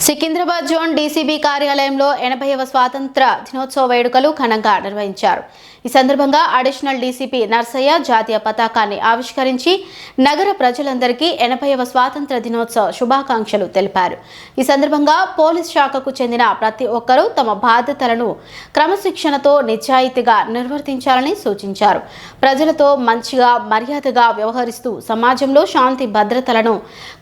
Secunderabad zone DCB కార్యాలయంలో 80వ స్వాతంత్ర దినోత్సవ వేడుకలు ఘనంగా నిర్వహించారు. ఈ సందర్భంగా అడిషనల్ డీసీపీ నర్సయ్య జాతీయ పతాకాన్ని ఆవిష్కరించి నగర ప్రజలందరికీ 80వ స్వాతంత్ర దినోత్సవ శుభాకాంక్షలు తెలిపారు. ఈ సందర్భంగా పోలీస్ శాఖకు చెందిన ప్రతి ఒక్కరూ తమ బాధ్యతలను క్రమశిక్షణతో నిజాయితీగా నిర్వర్తించాలని సూచించారు. ప్రజలతో మంచిగా మర్యాదగా వ్యవహరిస్తూ సమాజంలో శాంతి భద్రతలను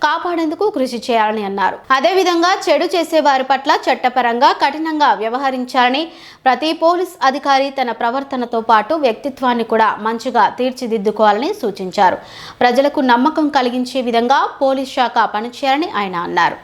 కాపాడేందుకు కృషి చేయాలని అన్నారు. అదేవిధంగా చెడు చేసే వారి పట్ల చట్టపరంగా కఠినంగా వ్యవహరించాలని, ప్రతి పోలీస్ అధికారి తన ప్రవర్తనతో పాటు వ్యక్తిత్వాన్ని కూడా మంచిగా తీర్చిదిద్దుకోవాలని సూచించారు. ప్రజలకు నమ్మకం కలిగించే విధంగా పోలీస్ శాఖ పనిచేయాలని ఆయన అన్నారు.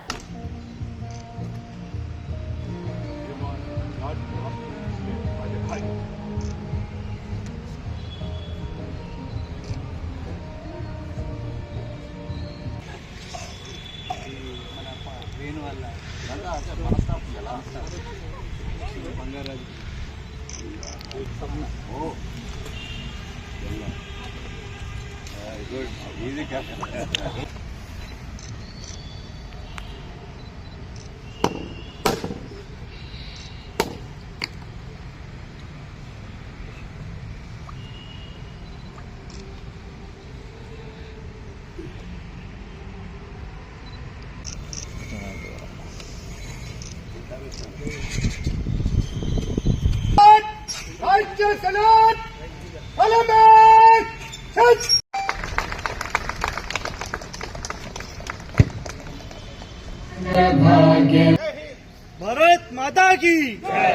भारत माता की जय।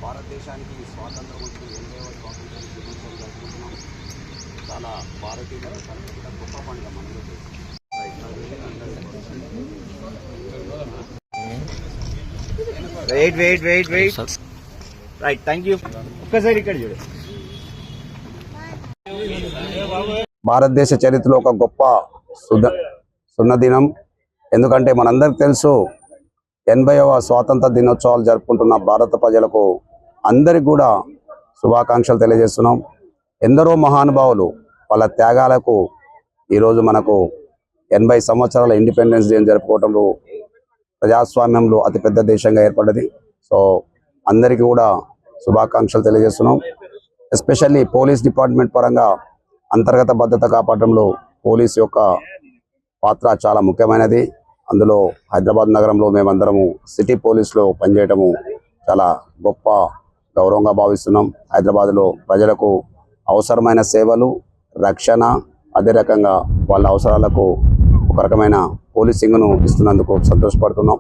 భారతదేశానికి స్వాతంత్రం వచ్చి 80వ స్వాతంత్ర దినోత్సవం జరుపుకుంటున్నాం. చాలా భారతీయుల గొప్ప పండుగ మనలో. Wait right, thank you. ఒక్కసారి ఇక్కడ చూడు. భారతదేశ చరిత్రలో ఒక గొప్ప సున్నదినం. ఎందుకంటే మనందరికి తెలుసు 80వ స్వాతంత్ర దినోత్సవాలు జరుపుకుంటున్న భారత ప్రజలకు అందరికి కూడా శుభాకాంక్షలు తెలియజేస్తున్నాం. ఎందరో మహానుభావులు వాళ్ళ త్యాగాలకు ఈరోజు మనకు 80 సంవత్సరాల ఇండిపెండెన్స్ డే జరుపుకోవటంలో ప్రజాస్వామ్యంలో అతిపెద్ద దేశంగా ఏర్పడ్డది. సో అందరికీ కూడా శుభాకాంక్షలు తెలియజేస్తున్నాం. ఎస్పెషల్లీ పోలీస్ డిపార్ట్మెంట్ పరంగా అంతర్గత భద్రత కాపాడడంలో పోలీస్ యొక్క పాత్ర చాలా ముఖ్యమైనది. అందులో హైదరాబాద్ నగరంలో మేమందరము సిటీ పోలీస్లో పనిచేయటము చాలా గొప్ప గౌరవంగా భావిస్తున్నాం. హైదరాబాద్లో ప్రజలకు అవసరమైన సేవలు, రక్షణ, అదే రకంగా వాళ్ళ అవసరాలకు ఒక రకమైన పోలీసింగ్ను ఇస్తున్నందుకు సంతోషపడుతున్నాం.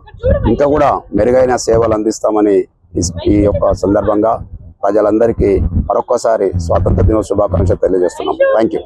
ఇంకా కూడా మెరుగైన సేవలు అందిస్తామని ఈ యొక్క సందర్భంగా ప్రజలందరికీ మరొక్కసారి స్వాతంత్ర దినోత్సవ శుభాకాంక్షలు తెలియజేస్తున్నాం. Thank you.